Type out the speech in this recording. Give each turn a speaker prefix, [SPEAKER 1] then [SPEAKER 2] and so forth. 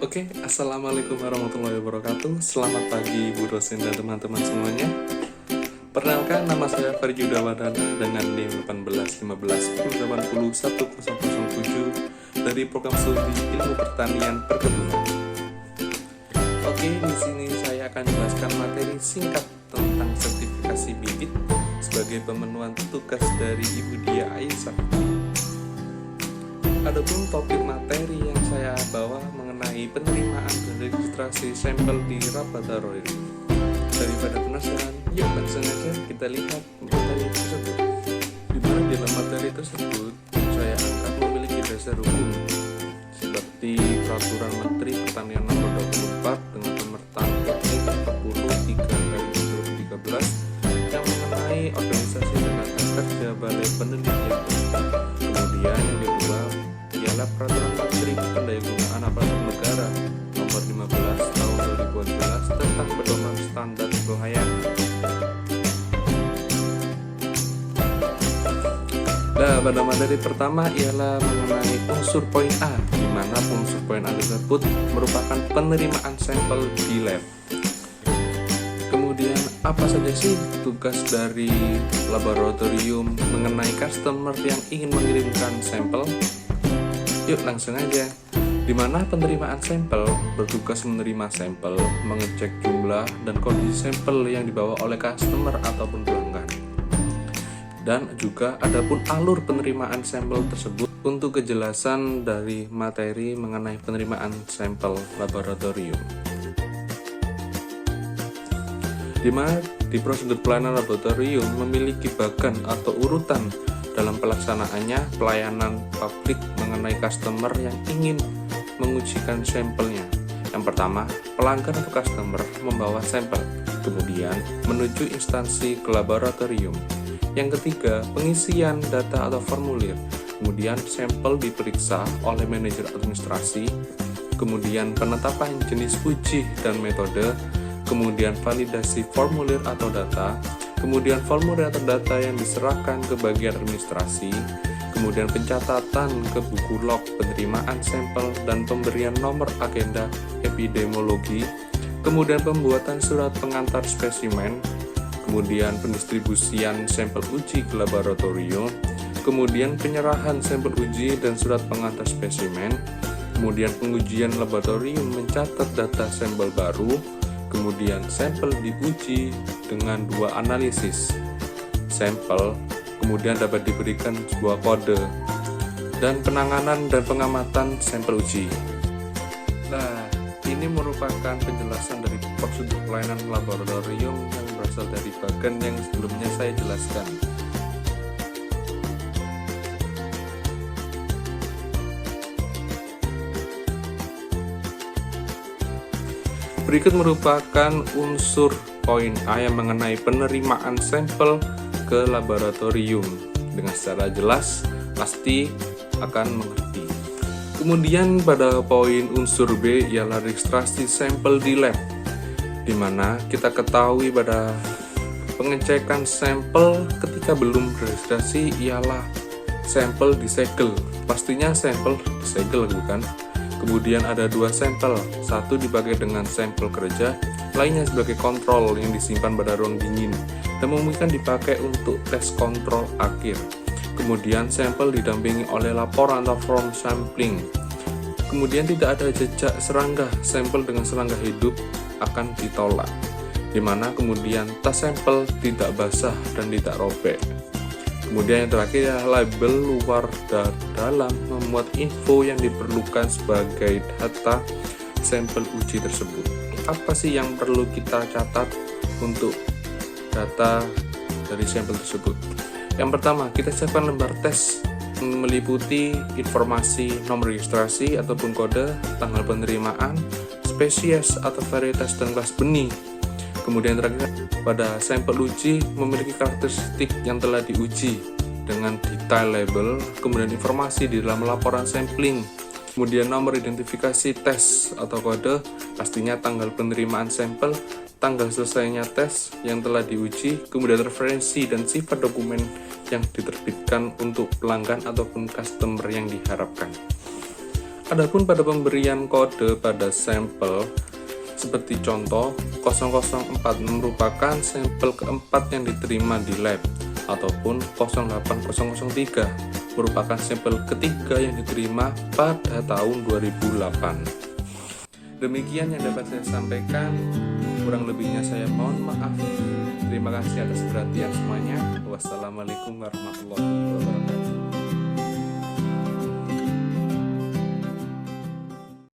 [SPEAKER 1] Oke, Assalamualaikum warahmatullahi wabarakatuh. Selamat pagi Bu dosen dan teman-teman semuanya. Perkenalkan, nama saya Ferdi Yudawadana dengan NIM 1815808107 dari program studi Ilmu Pertanian Perkebunan. Oke, di sini saya akan jelaskan materi singkat tentang sertifikasi bibit sebagai pemenuhan tugas dari Ibu Dia Aisyah. Adapun topik materi yang saya bawa mengenai penerimaan dan registrasi sampel di laboratorium. Daripada penasaran, yuk langsung aja kita lihat materi tersebut. Di mana di dalam materi tersebut saya angkat memiliki dasar hukum seperti Peraturan Menteri Pertanian Nomor 24 dengan nomor tanggal 43/2013 yang mengenai organisasi tenaga kerja Balai Penelitian. Kemudian yang kedua ialah Peraturan Menteri Pendayagunaan Aparatur Negara Nomor 15 Tahun 2012 tentang pedoman standar pelayanan. Nah, pada materi pertama ialah mengenai unsur poin A, di mana unsur poin A tersebut merupakan penerimaan sampel di lab. Kemudian apa saja sih tugas dari laboratorium mengenai customer yang ingin mengirimkan sampel? Yuk langsung aja. Di mana penerimaan sampel bertugas menerima sampel, mengecek jumlah dan kondisi sampel yang dibawa oleh customer ataupun pelanggan. Dan juga adapun alur penerimaan sampel tersebut untuk kejelasan dari materi mengenai penerimaan sampel laboratorium. Di mana di prosedur pelayanan laboratorium memiliki bagan atau urutan dalam pelaksanaannya pelayanan publik mengenai customer yang ingin mengujikan sampelnya. Yang pertama, pelanggan atau customer membawa sampel, kemudian menuju instansi ke laboratorium. Yang ketiga, pengisian data atau formulir, kemudian sampel diperiksa oleh manajer administrasi, kemudian penetapan jenis uji dan metode, kemudian validasi formulir atau data, kemudian formulir atau data yang diserahkan ke bagian administrasi, kemudian pencatatan ke buku log penerimaan sampel dan pemberian nomor agenda epidemiologi, kemudian pembuatan surat pengantar spesimen, kemudian pendistribusian sampel uji ke laboratorium, kemudian penyerahan sampel uji dan surat pengantar spesimen, kemudian pengujian laboratorium mencatat data sampel baru, kemudian sampel diuji dengan dua analisis sampel, kemudian dapat diberikan sebuah kode, dan penanganan dan pengamatan sampel uji. Nah, ini merupakan penjelasan dari prosedur pelayanan laboratorium yang berasal dari bagan yang sebelumnya saya jelaskan. Berikut merupakan unsur poin A yang mengenai penerimaan sampel ke laboratorium. Dengan secara jelas, pasti akan mengerti. Kemudian pada poin unsur B ialah registrasi sampel di lab, di mana kita ketahui pada pengecekan sampel ketika belum registrasi ialah sampel disegel. Pastinya sampel disegel, bukan? Kemudian ada dua sampel, satu dipakai dengan sampel kerja, lainnya sebagai kontrol yang disimpan pada ruang dingin dan memungkinkan dipakai untuk tes kontrol akhir. Kemudian sampel didampingi oleh laporan atau form sampling. Kemudian tidak ada jejak serangga, sampel dengan serangga hidup akan ditolak, di mana kemudian tas sampel tidak basah dan tidak robek. Kemudian yang terakhir adalah label luar dan dalam memuat info yang diperlukan sebagai data sampel uji tersebut. Apa sih yang perlu kita catat untuk data dari sampel tersebut? Yang pertama, kita siapkan lembar tes meliputi informasi nomor registrasi ataupun kode, tanggal penerimaan, spesies atau varietas dan kelas benih. Kemudian terakhir, pada sampel uji memiliki karakteristik yang telah diuji dengan detail label, kemudian informasi di dalam laporan sampling, kemudian nomor identifikasi tes atau kode, pastinya tanggal penerimaan sampel, tanggal selesainya tes yang telah diuji, kemudian referensi dan sifat dokumen yang diterbitkan untuk pelanggan ataupun customer yang diharapkan. Adapun pada pemberian kode pada sampel, seperti contoh 004 merupakan sampel keempat yang diterima di lab, ataupun 08003 merupakan sampel ketiga yang diterima pada tahun 2008. Demikian yang dapat saya sampaikan, kurang lebihnya saya mohon maaf. Terima kasih atas perhatian semuanya. Wassalamualaikum warahmatullahi wabarakatuh.